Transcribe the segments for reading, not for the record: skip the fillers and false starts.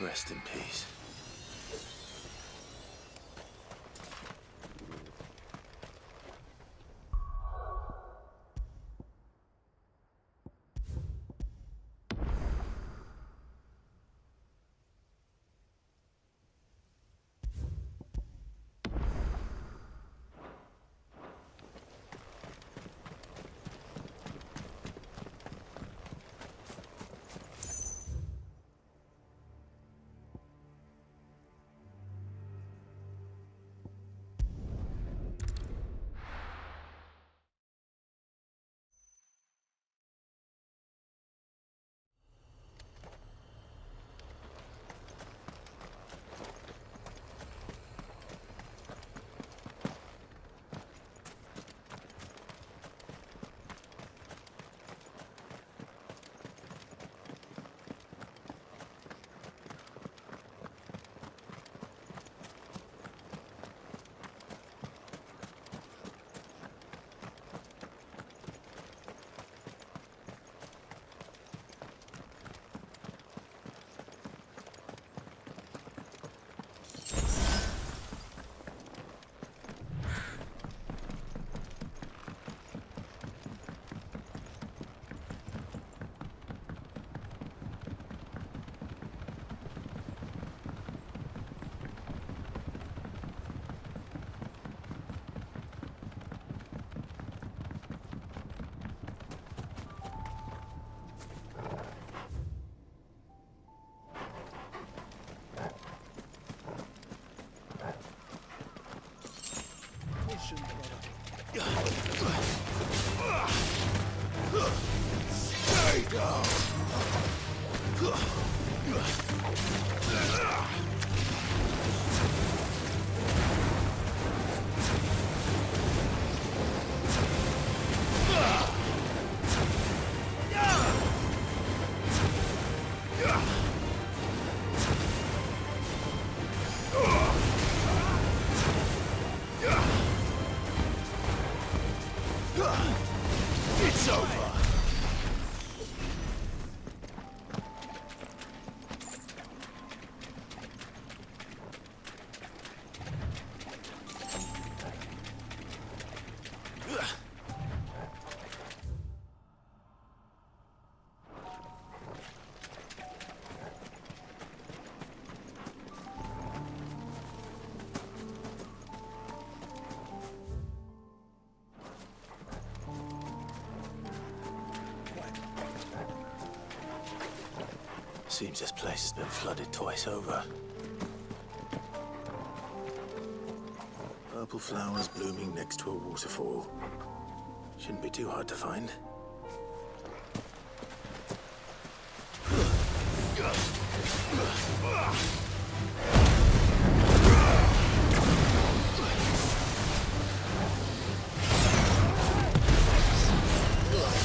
Rest in peace. Stay down. It's over. Seems this place has been flooded twice over. Purple flowers blooming next to a waterfall. Shouldn't be too hard to find.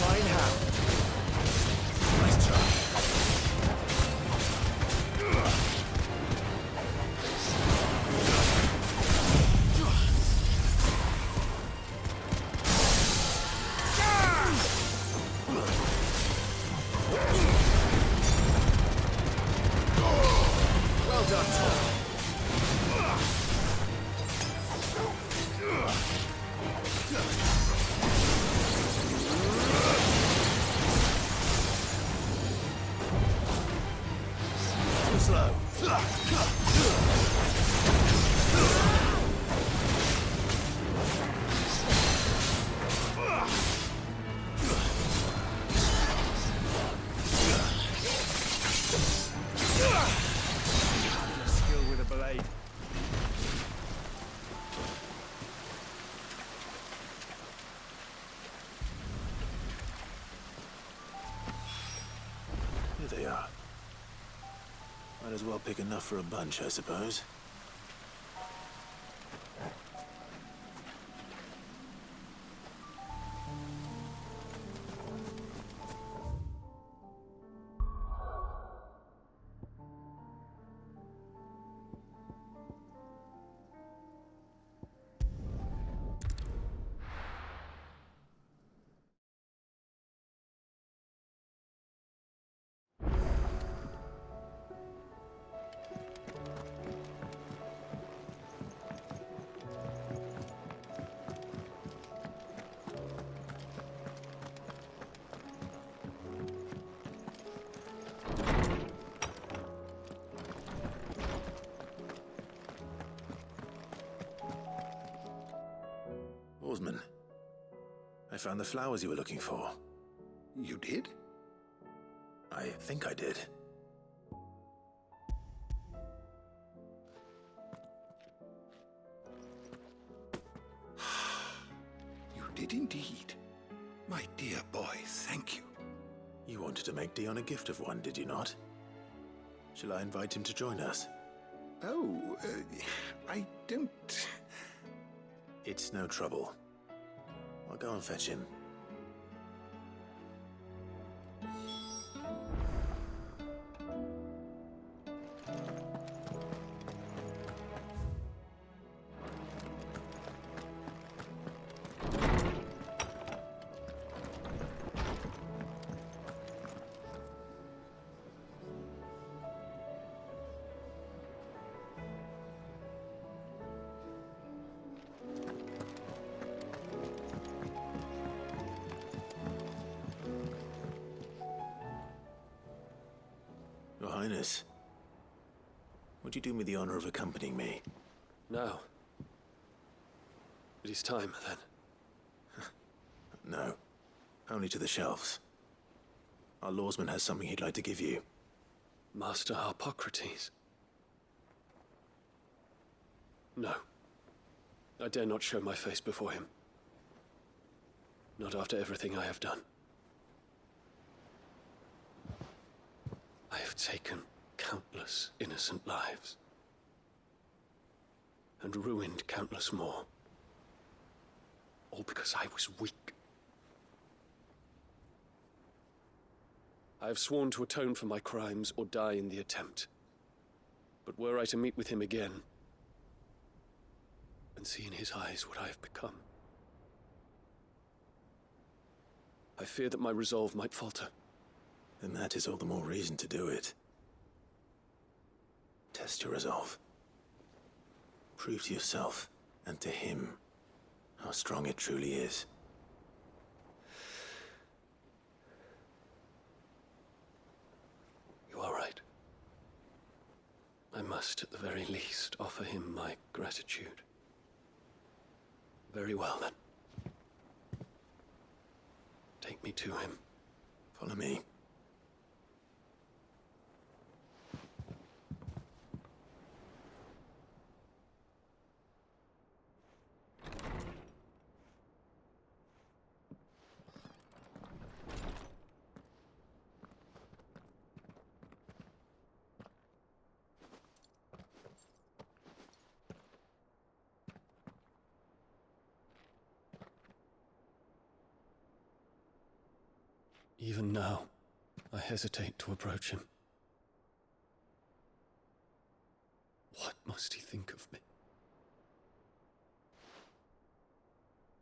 Fine how. Nice try. Well done, Tom. Too slow. Skill with a blade. Here they are. Might as well pick enough for a bunch, I suppose. Lawsman. I found the flowers you were looking for. You did? I think I did. You did indeed. My dear boy, thank you. You wanted to make Dion a gift of one, did you not? Shall I invite him to join us? Oh, I don't... It's no trouble. I'll go and fetch him. Your Highness, would you do me the honor of accompanying me? Now. It is time, then. No, only to the shelves. Our Lawsman has something he'd like to give you. Master Harpocrates. No. I dare not show my face before him. Not after everything I have done. I have taken countless innocent lives. And ruined countless more. All because I was weak. I have sworn to atone for my crimes or die in the attempt. But were I to meet with him again, and see in his eyes what I have become, I fear that my resolve might falter. Then that is all the more reason to do it. Test your resolve. Prove to yourself, and to him, how strong it truly is. You are right. I must, at the very least, offer him my gratitude. Very well, then. Take me to him. Follow me. Even now, I hesitate to approach him. What must he think of me?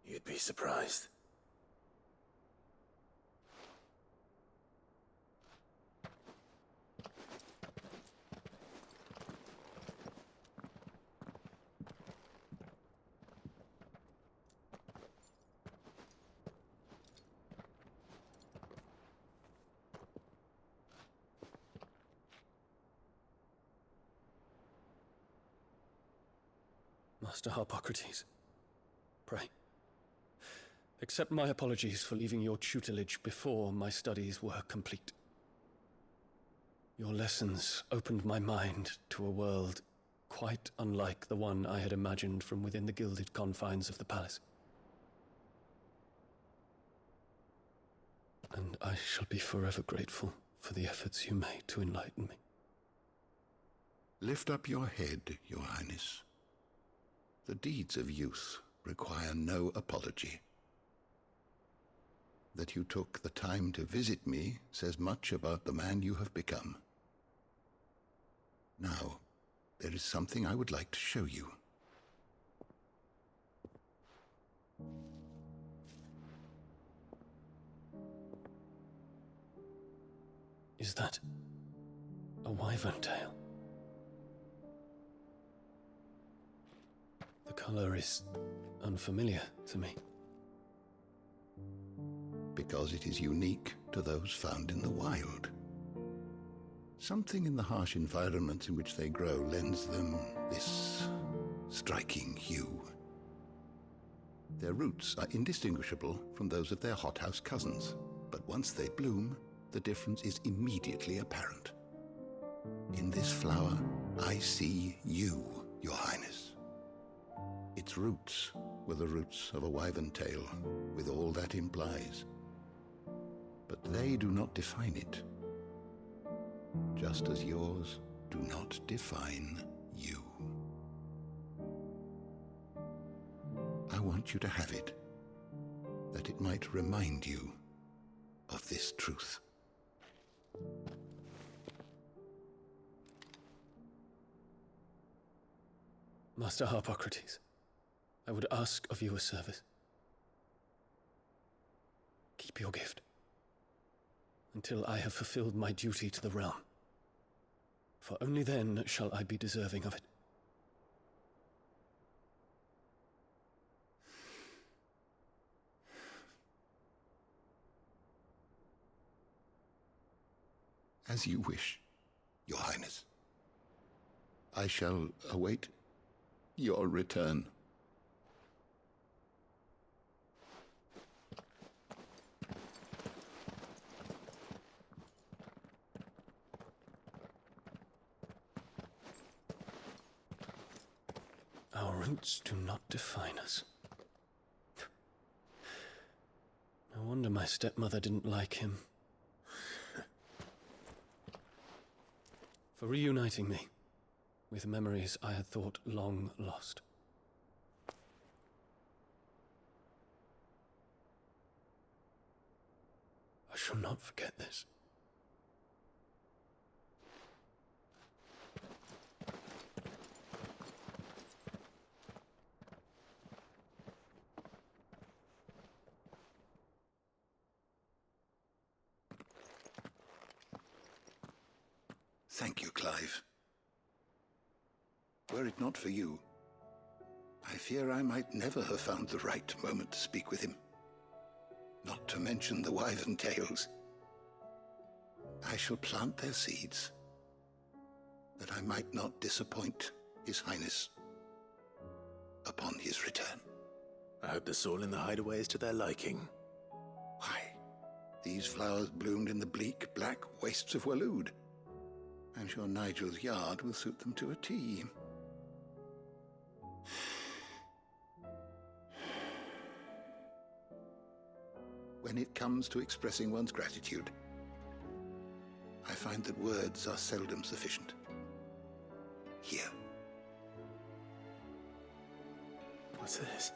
You'd be surprised. Master Harpocrates, pray, accept my apologies for leaving your tutelage before my studies were complete. Your lessons opened my mind to a world quite unlike the one I had imagined from within the gilded confines of the palace. And I shall be forever grateful for the efforts you made to enlighten me. Lift up your head, Your Highness. The deeds of youth require no apology. That you took the time to visit me says much about the man you have become. Now, there is something I would like to show you. Is that a wyvern tail? The color is unfamiliar to me. Because it is unique to those found in the wild. Something in the harsh environments in which they grow lends them this striking hue. Their roots are indistinguishable from those of their hothouse cousins, but once they bloom, the difference is immediately apparent. In this flower, I see you, Your Highness. Its roots were the roots of a wyvern tail, with all that implies. But they do not define it, just as yours do not define you. I want you to have it, that it might remind you of this truth. Master Harpocrates, I would ask of you a service. Keep your gift until I have fulfilled my duty to the realm, for only then shall I be deserving of it. As you wish, Your Highness. I shall await your return. Our roots do not define us. No wonder my stepmother didn't like him. For reuniting me with memories I had thought long lost. I shall not forget this. Thank you, Clive. Were it not for you, I fear I might never have found the right moment to speak with him. Not to mention the wyvern tales. I shall plant their seeds, that I might not disappoint His Highness upon his return. I hope the soil in the hideaway is to their liking. Why, these flowers bloomed in the bleak, black wastes of Waloed. I'm sure Nigel's yard will suit them to a T. When it comes to expressing one's gratitude, I find that words are seldom sufficient. Here. What's this?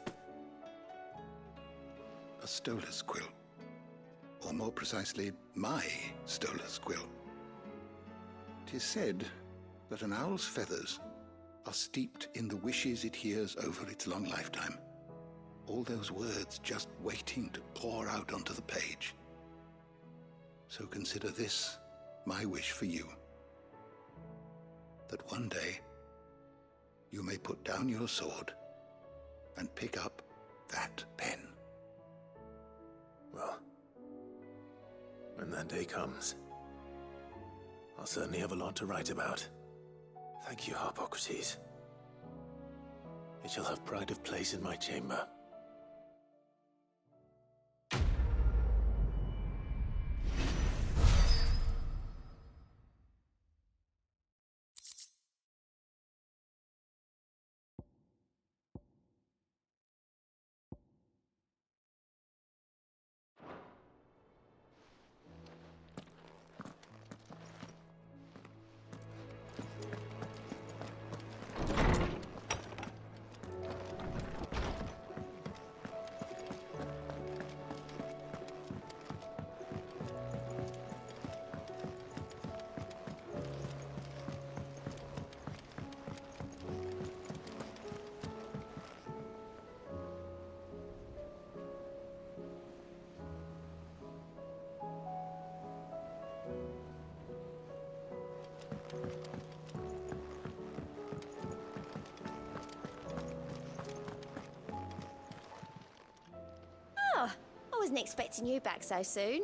A Stolas quill. Or more precisely, my Stolas quill. 'Tis said that an owl's feathers are steeped in the wishes it hears over its long lifetime. All those words just waiting to pour out onto the page. So consider this my wish for you. That one day you may put down your sword and pick up that pen. Well, when that day comes, I'll certainly have a lot to write about. Thank you, Harpocrates. It shall have pride of place in my chamber. I wasn't expecting you back so soon.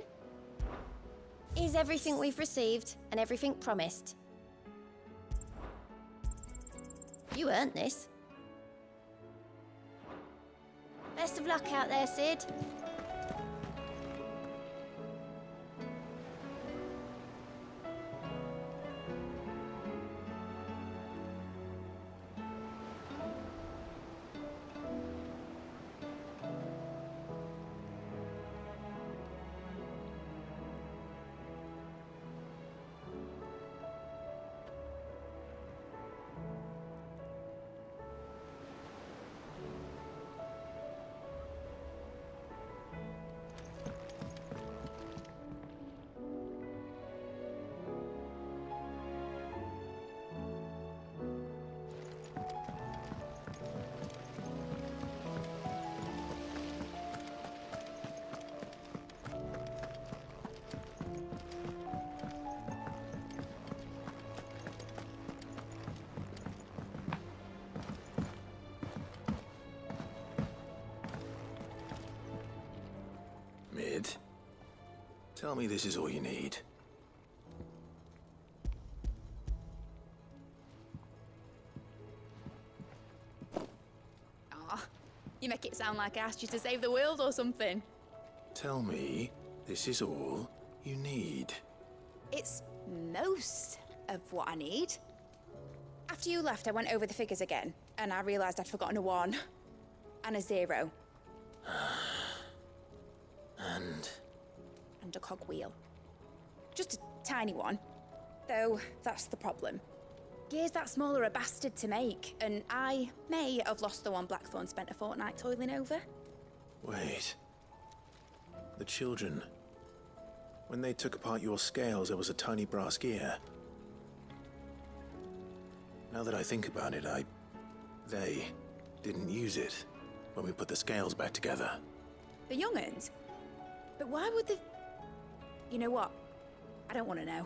Is everything we've received and everything promised? You earned this. Best of luck out there, Sid. Mid, tell me this is all you need. Aw, you make it sound like I asked you to save the world or something. Tell me this is all you need. It's most of what I need. After you left, I went over the figures again, and I realised I'd forgotten a 1 and a 0. And a cogwheel. Just a tiny one. Though, that's the problem. Gears that small are a bastard to make, and I may have lost the one Blackthorn spent a fortnight toiling over. Wait. The children. When they took apart your scales, there was a tiny brass gear. Now that I think about it, they didn't use it when we put the scales back together. The young'uns? But why would the... You know what? I don't want to know.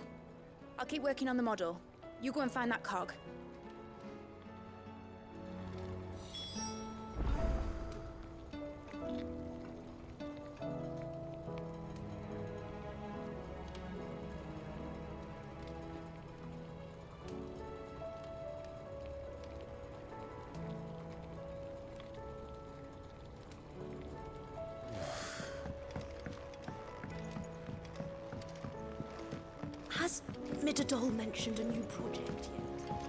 I'll keep working on the model. You go and find that cog. Has Midadol mentioned a new project yet?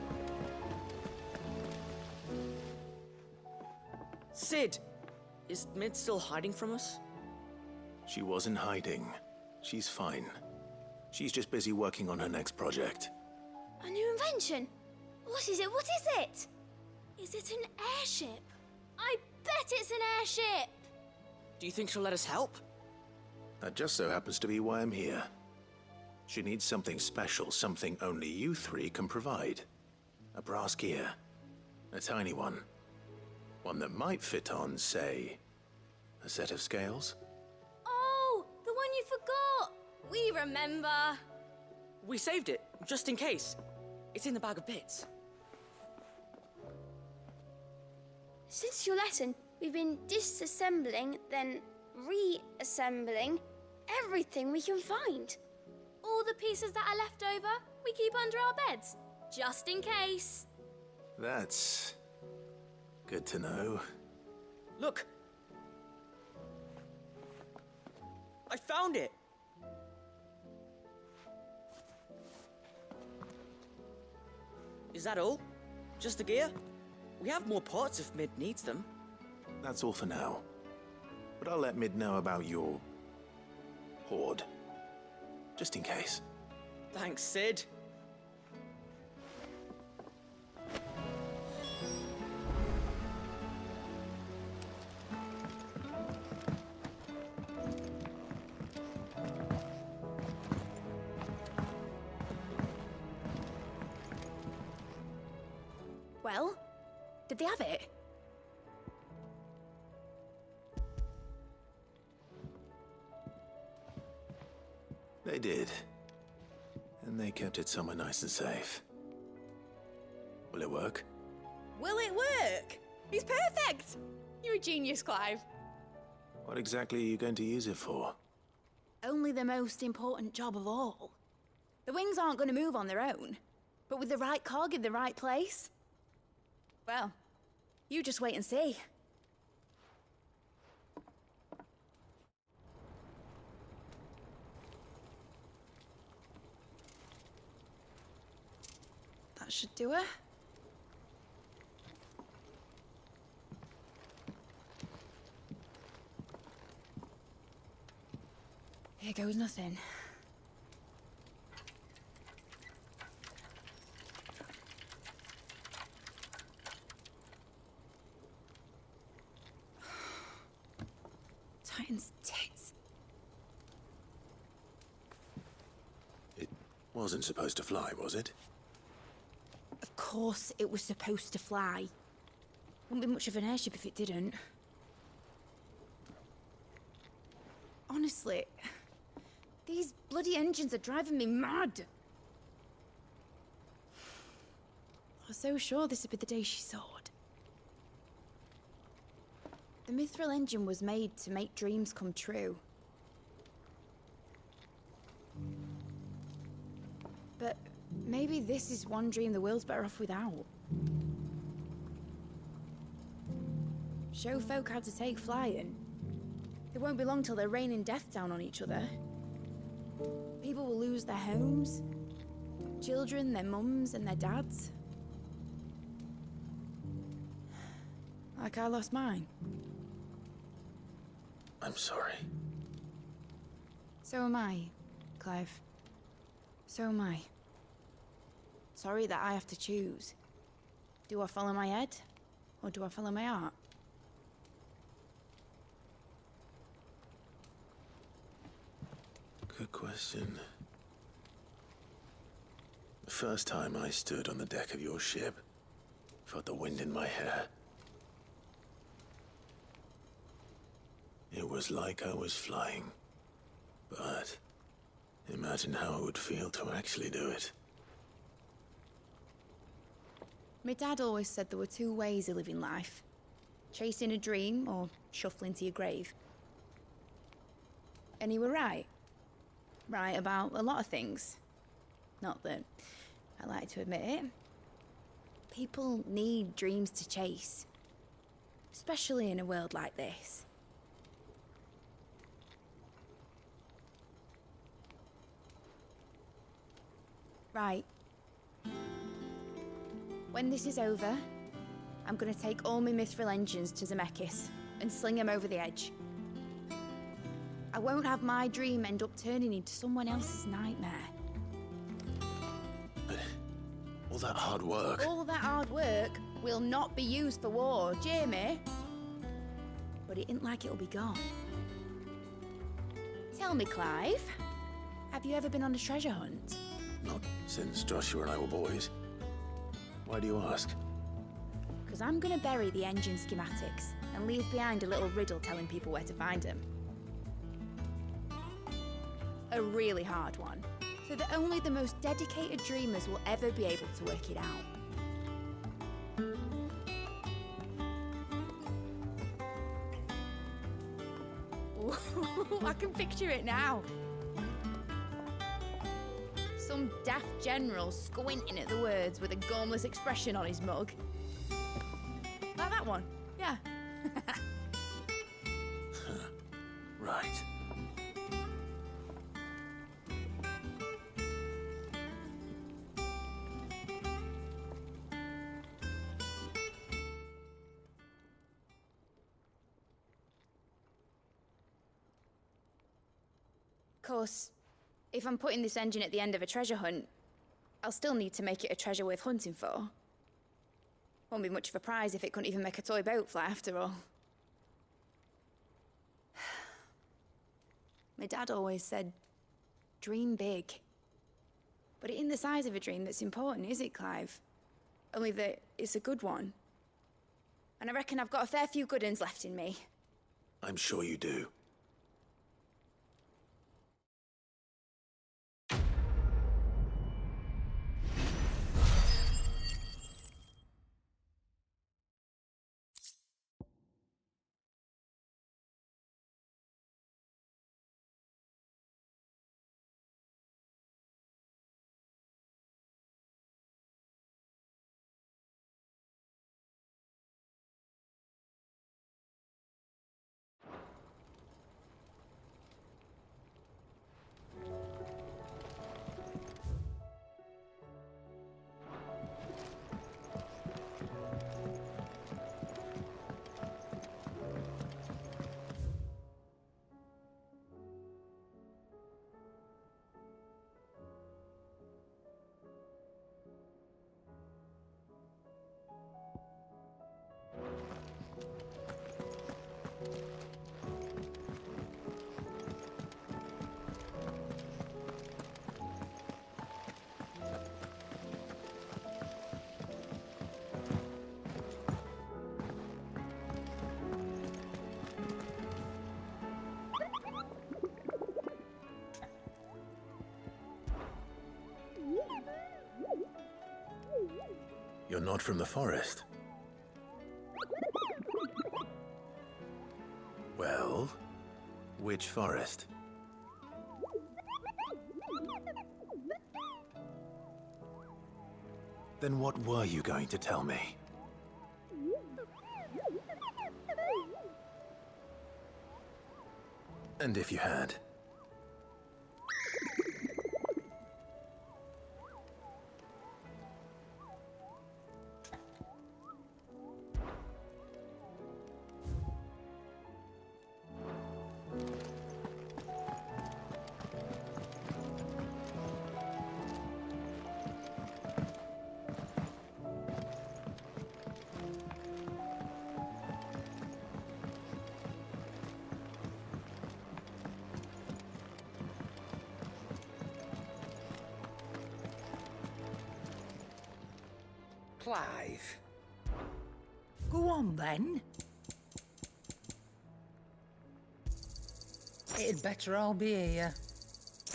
Sid! Is Mid still hiding from us? She wasn't hiding. She's fine. She's just busy working on her next project. A new invention? What is it? What is it? Is it an airship? I bet it's an airship! Do you think she'll let us help? That just so happens to be why I'm here. She needs something special, something only you three can provide. A brass gear. A tiny one. One that might fit on, say, a set of scales? Oh, the one you forgot! We remember! We saved it, just in case. It's in the bag of bits. Since your lesson, we've been disassembling, then reassembling everything we can find. All the pieces that are left over, we keep under our beds, just in case. That's good to know. Look! I found it! Is that all? Just the gear? We have more parts if Mid needs them. That's all for now. But I'll let Mid know about your hoard. Just in case. Thanks, Sid. Well, did they have it? They did. And they kept it somewhere nice and safe. Will it work? Will it work? He's perfect! You're a genius, Clive. What exactly are you going to use it for? Only the most important job of all. The wings aren't going to move on their own, but with the right cog in the right place. Well, you just wait and see. should do her. Here goes nothing. Titan's tits. It wasn't supposed to fly, was it? Of course it was supposed to fly. Wouldn't be much of an airship if it didn't. Honestly, these bloody engines are driving me mad. I was so sure this would be the day she soared. The Mithril engine was made to make dreams come true. But maybe this is one dream the world's better off without. Show folk how to take flying. It won't be long till they're raining death down on each other. People will lose their homes. Children, their mums and their dads. Like I lost mine. I'm sorry. So am I, Clive. So am I. Sorry that I have to choose. Do I follow my head, or do I follow my heart? Good question. The first time I stood on the deck of your ship, felt the wind in my hair. It was like I was flying. But imagine how it would feel to actually do it. My dad always said there were two ways of living life. Chasing a dream or shuffling to your grave. And he were right. Right about a lot of things. Not that I like to admit it. People need dreams to chase. Especially in a world like this. Right. When this is over, I'm gonna take all my Mithril engines to Zemeckis and sling them over the edge. I won't have my dream end up turning into someone else's nightmare. But all that hard work... All that hard work will not be used for war, Jamie. But it ain't like it'll be gone. Tell me, Clive, have you ever been on a treasure hunt? Not since Joshua and I were boys. Why do you ask? Because I'm gonna bury the engine schematics and leave behind a little riddle telling people where to find them. A really hard one, so that only the most dedicated dreamers will ever be able to work it out. Ooh, I can picture it now. Some daft general squinting at the words with a gormless expression on his mug. Like that one, yeah. Right. Of course, if I'm putting this engine at the end of a treasure hunt, I'll still need to make it a treasure worth hunting for. Won't be much of a prize if it couldn't even make a toy boat fly after all. My dad always said, dream big. But it ain't the size of a dream that's important, is it, Clive? Only that it's a good one. And I reckon I've got a fair few good uns left in me. I'm sure you do. You're not from the forest. Well, which forest? Then what were you going to tell me? And if you had? Clive. Go on, then. It'd better all be here.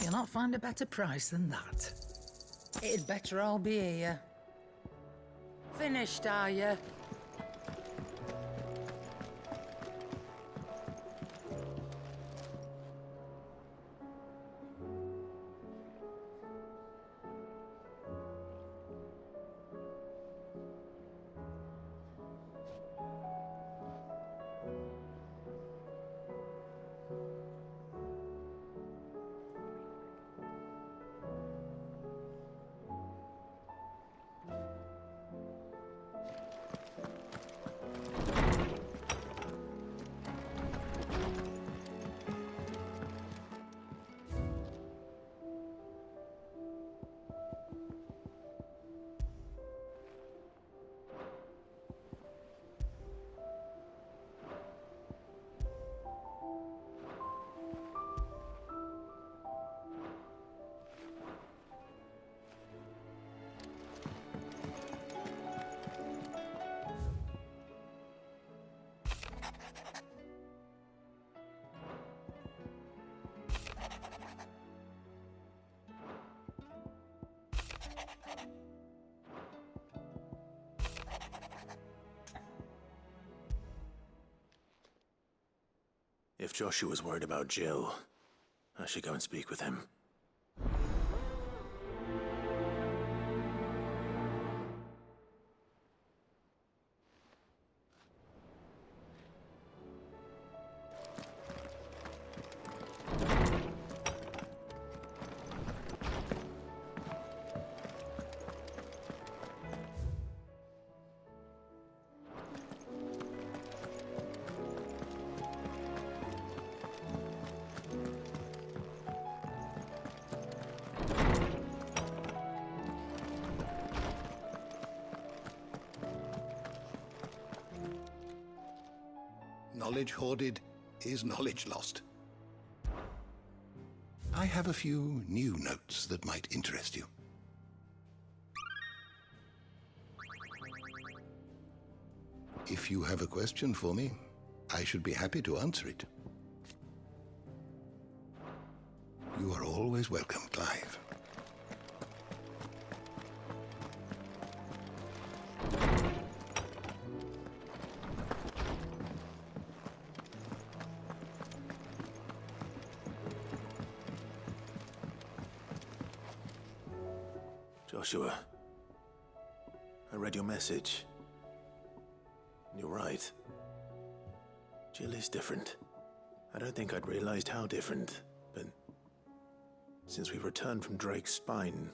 You'll not find a better price than that. It'd better all be here. Finished, are you? If Joshua's worried about Jill, I should go and speak with him. Knowledge hoarded is knowledge lost. I have a few new notes that might interest you. If you have a question for me, I should be happy to answer it. You are always welcome, Clive. Joshua, I read your message. You're right. Jill is different. I don't think I'd realized how different, but since we returned from Drake's spine,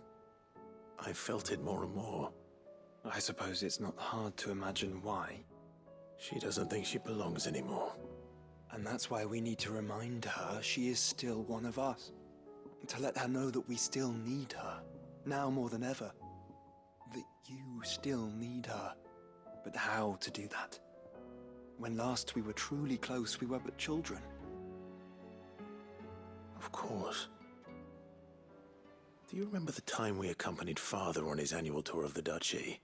I felt it more and more. I suppose it's not hard to imagine why. She doesn't think she belongs anymore. And that's why we need to remind her she is still one of us. To let her know that we still need her. Now more than ever. That you still need her. But how to do that? When last we were truly close, we were but children. Of course. Do you remember the time we accompanied Father on his annual tour of the Duchy?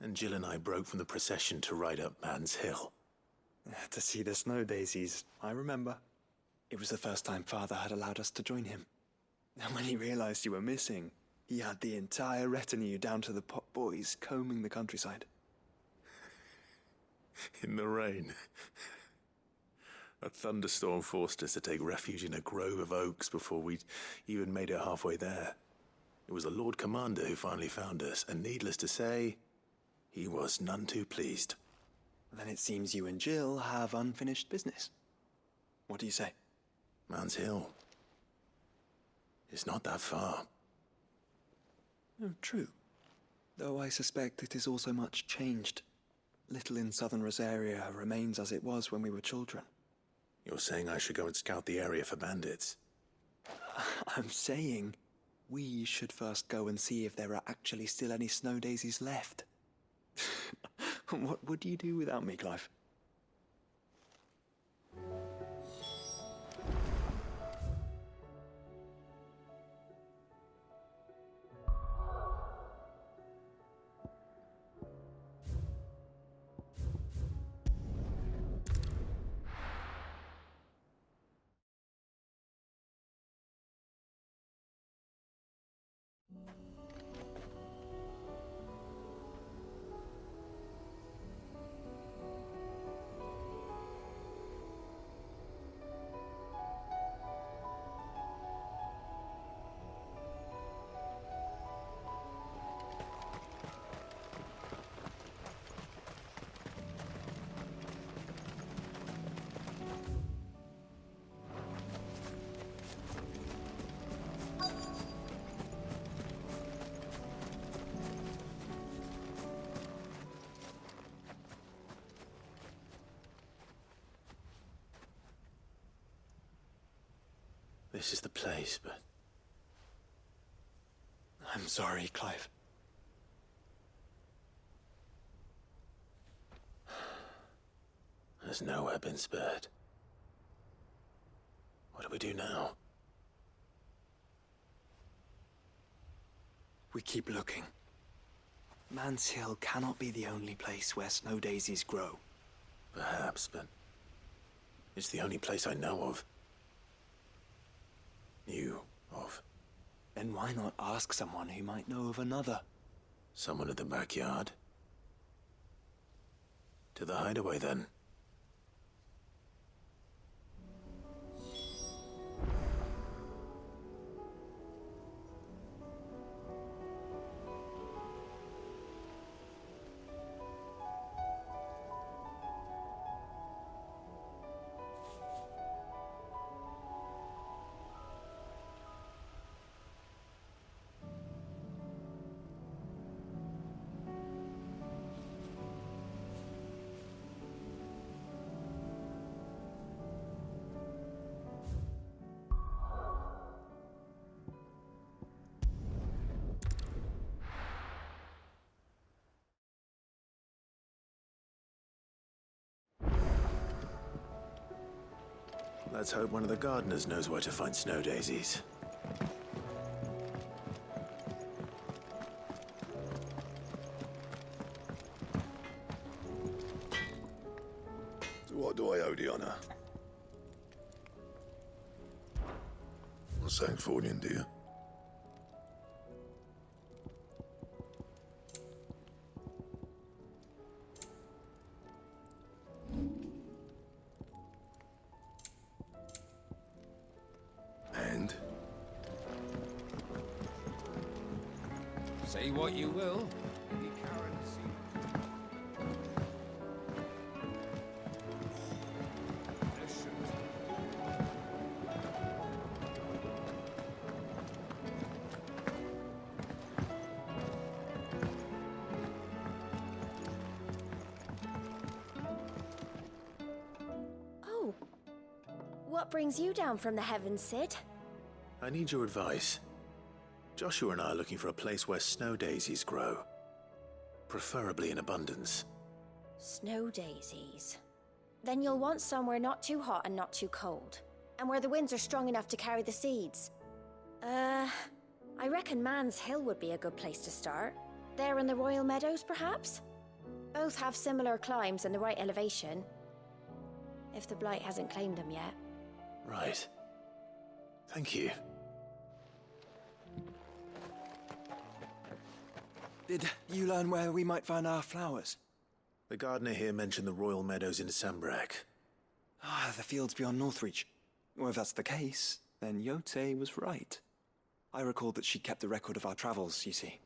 And Jill and I broke from the procession to ride up Man's Hill. To see the snow daisies, I remember. It was the first time Father had allowed us to join him. And when he realized you were missing, He had the entire retinue down to the pot boys combing the countryside. In the rain. A thunderstorm forced us to take refuge in a grove of oaks before we'd even made it halfway there. It was the Lord Commander who finally found us, and needless to say, he was none too pleased. Then it seems you and Jill have unfinished business. What do you say? Man's Hill. It's not that far. Oh, true. Though I suspect it is also much changed. Little in southern Rosaria remains as it was when we were children. You're saying I should go and scout the area for bandits? I'm saying we should first go and see if there are actually still any snow daisies left. What would you do without me, Clive? This is the place, but... I'm sorry, Clive. Has nowhere been spared. What do we do now? We keep looking. Man's Hill cannot be the only place where snow daisies grow. Perhaps, but... it's the only place I know of. Knew of. Then why not ask someone who might know of another? Someone at the backyard? To the hideaway, then. Let's hope one of the gardeners knows where to find snow daisies. To what do I owe the honor? A Sancthornian, dear. Say what you will. Oh. What brings you down from the heavens, Cid? I need your advice. Joshua and I are looking for a place where snow daisies grow. Preferably in abundance. Snow daisies. Then you'll want somewhere not too hot and not too cold. And where the winds are strong enough to carry the seeds. I reckon Man's Hill would be a good place to start. There in the Royal Meadows, perhaps? Both have similar climbs and the right elevation. If the Blight hasn't claimed them yet. Right. Thank you. Did you learn where we might find our flowers? The gardener here mentioned the royal meadows in Sambrak. Ah, the fields beyond Northreach. Well, if that's the case, then Yote was right. I recalled that she kept the record of our travels, you see.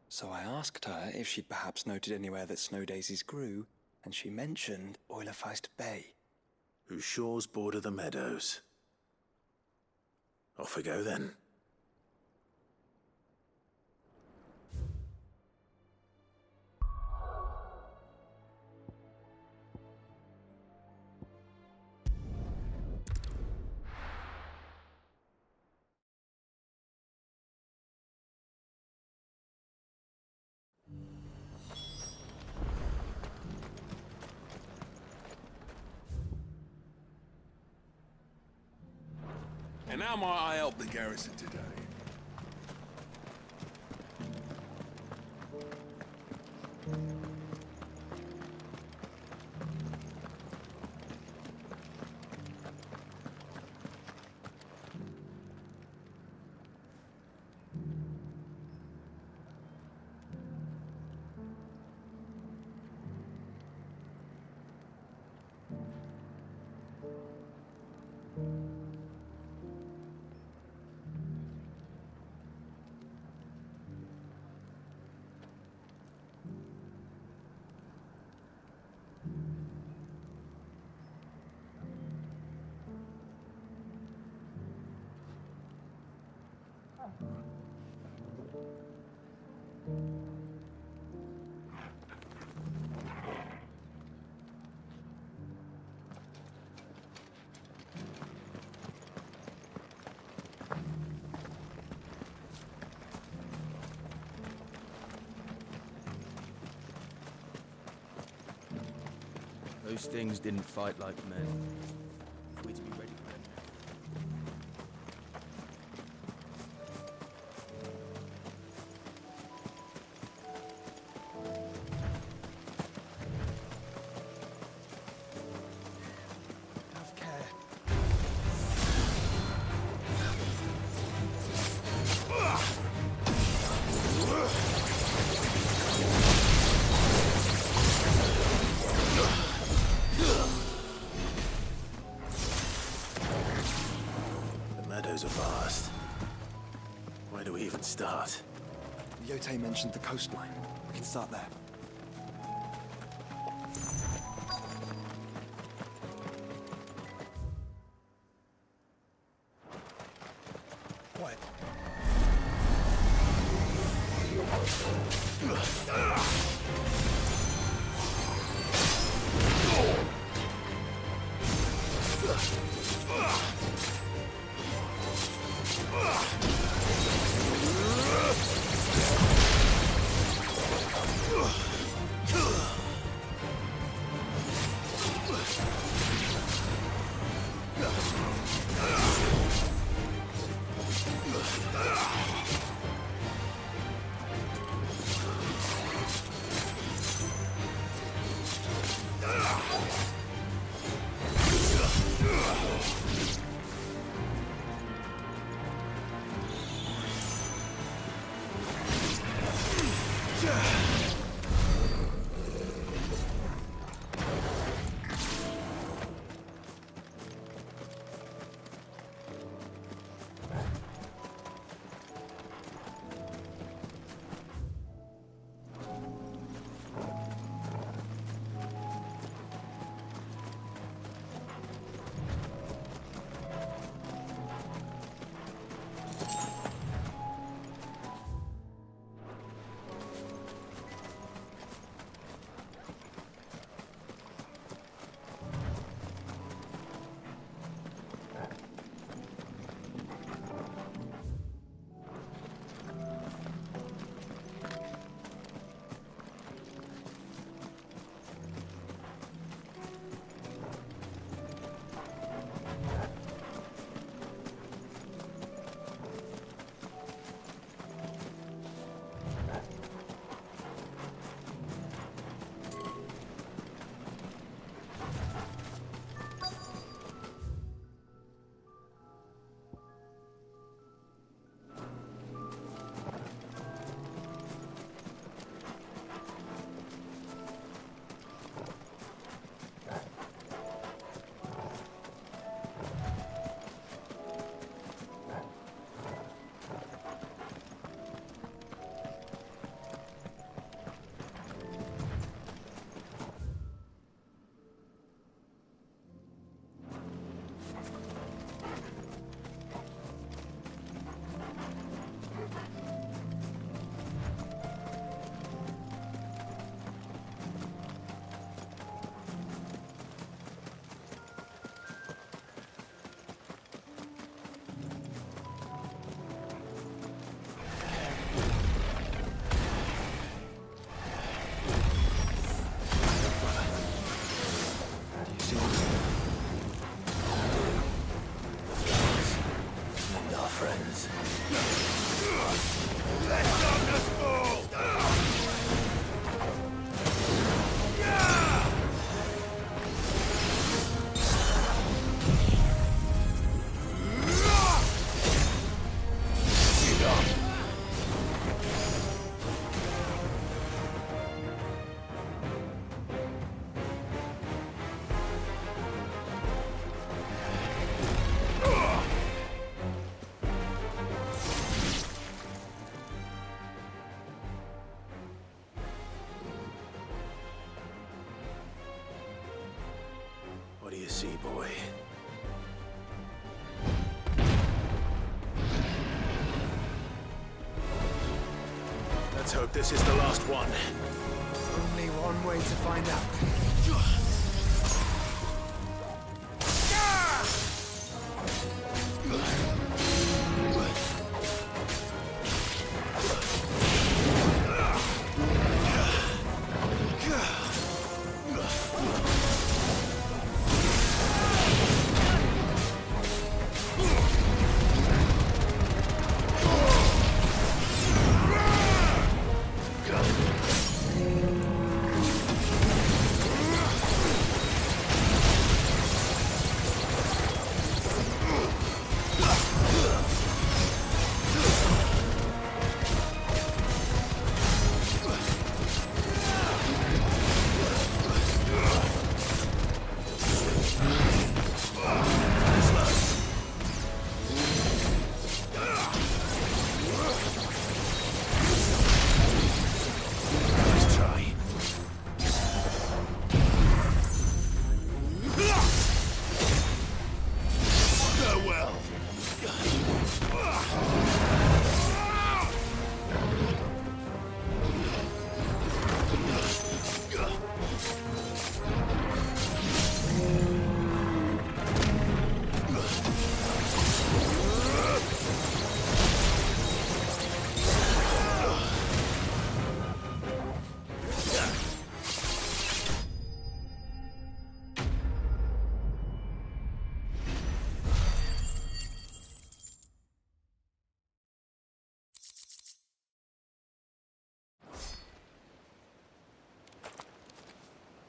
So I asked her if she'd perhaps noted anywhere that snow daisies grew, and she mentioned Oilafeist Bay. Whose shores border the meadows. Off we go then. And how might I help the garrison today? Those things didn't fight like men. We're to be ready for them. Have care. The meadows are vast. Where do we even start? Yote mentioned the coastline. We can start there. Quiet. friends. Let darkness fall! What do you see, boy? Let's hope this is the last one. Only one way to find out.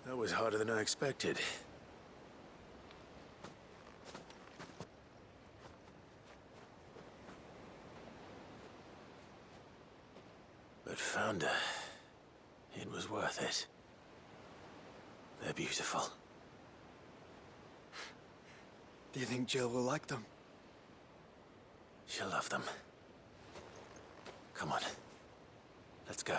That was harder than I expected. But Founder, it was worth it. They're beautiful. Do you think Jill will like them? She'll love them. Come on. Let's go.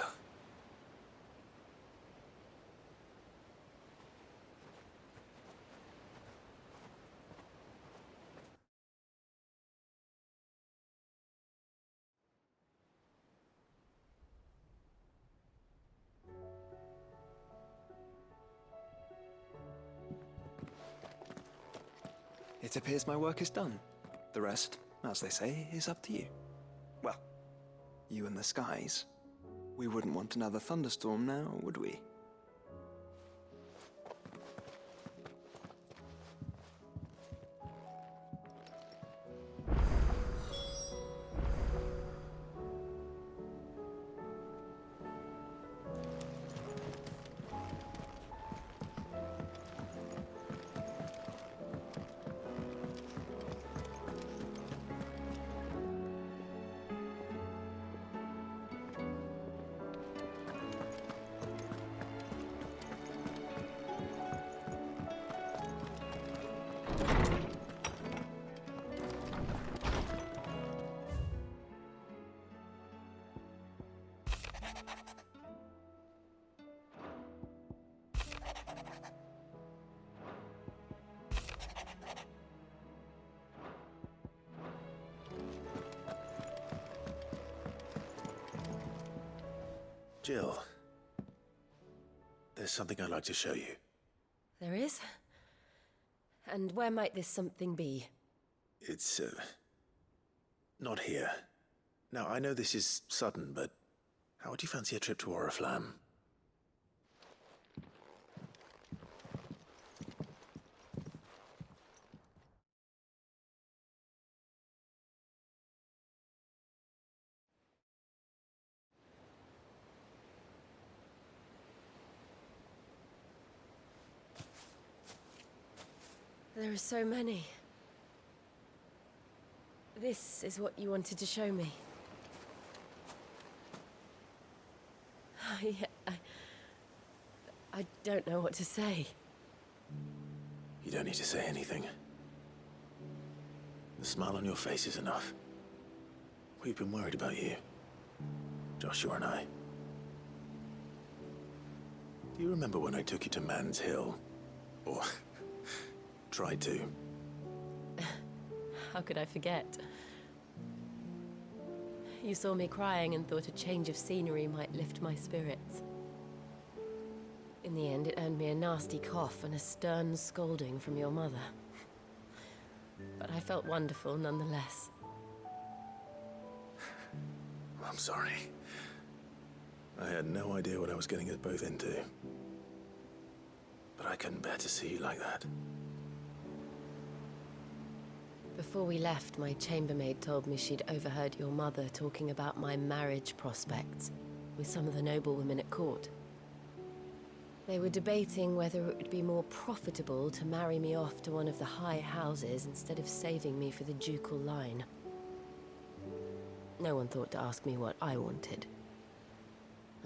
It appears my work is done. The rest, as they say, is up to you. Well, you and the skies. We wouldn't want another thunderstorm now, would we? Jill, there's something I'd like to show you. There is? And where might this something be? It's, not here. Now, I know this is sudden, but how would you fancy a trip to Oriflamme? There are so many. This is what you wanted to show me. I don't know what to say. You don't need to say anything. The smile on your face is enough. We've been worried about you, Joshua and I. Do you remember when I took you to Man's Hill? Or tried to? How could I forget? You saw me crying and thought a change of scenery might lift my spirits. In the end, it earned me a nasty cough and a stern scolding from your mother. But I felt wonderful nonetheless. I'm sorry. I had no idea what I was getting us both into. But I couldn't bear to see you like that. Before we left, my chambermaid told me she'd overheard your mother talking about my marriage prospects with some of the noblewomen at court. They were debating whether it would be more profitable to marry me off to one of the high houses instead of saving me for the ducal line. No one thought to ask me what I wanted.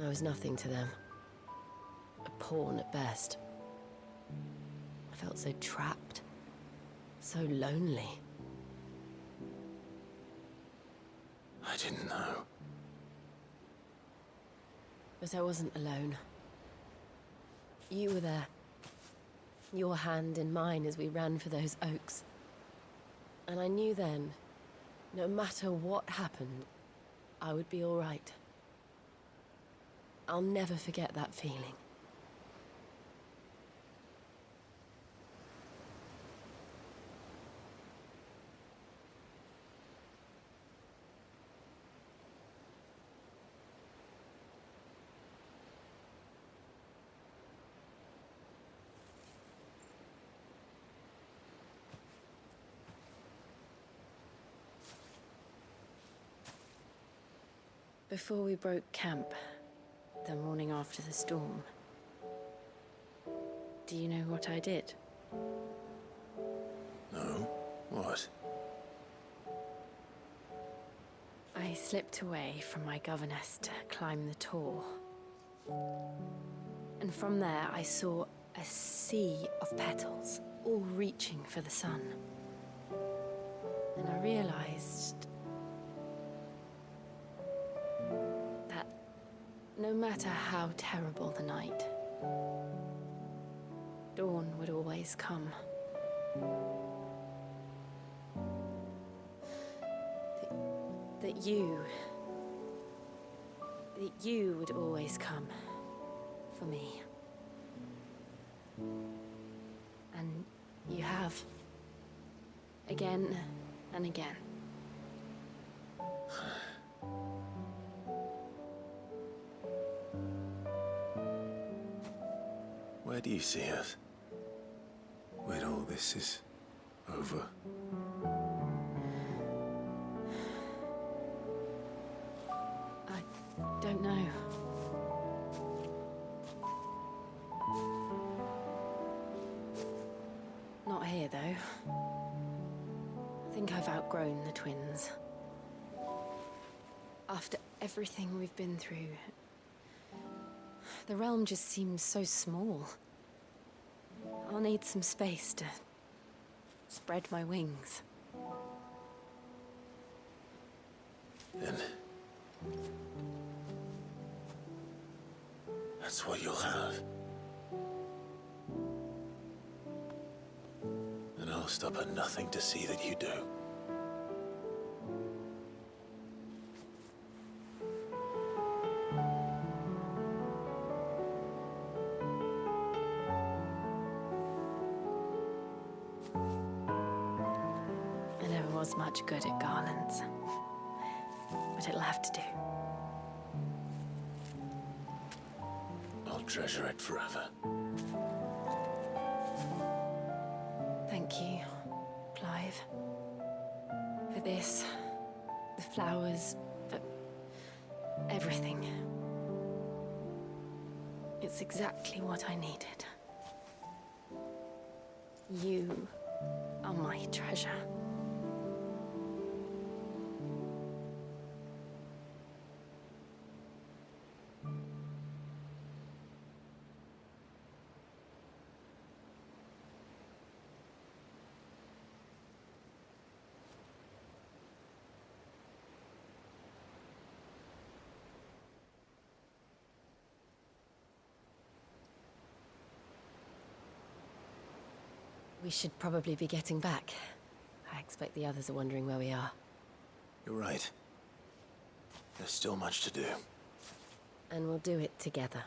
I was nothing to them. A pawn at best. I felt so trapped. So lonely. I didn't know. But I wasn't alone. You were there. Your hand in mine as we ran for those oaks. And I knew then, no matter what happened, I would be all right. I'll never forget that feeling. Before we broke camp, the morning after the storm, do you know what I did? No? What? I slipped away from my governess to climb the Tor. And from there I saw a sea of petals, all reaching for the sun. And I realized that no matter how terrible the night, dawn would always come. That you would always come for me. And you have. Again and again. Where do you see us? When all this is over? I don't know. Not here, though. I think I've outgrown the twins. After everything we've been through, the realm just seems so small. I'll need some space to spread my wings. Then that's what you'll have. And I'll stop at nothing to see that you do. I never was much good at garlands, but it'll have to do. I'll treasure it forever. Thank you, Clive. For this, the flowers, for everything. It's exactly what I needed. You Oh, my treasure. We should probably be getting back. I expect the others are wondering where we are. You're right. There's still much to do. And we'll do it together.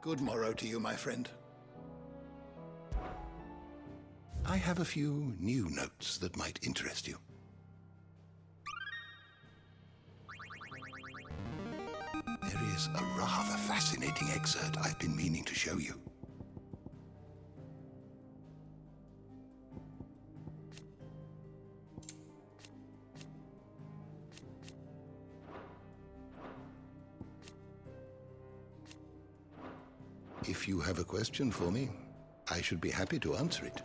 Good morrow to you, my friend. I have a few new notes that might interest you. There is a rather fascinating excerpt I've been meaning to show you. If you have a question for me, I should be happy to answer it.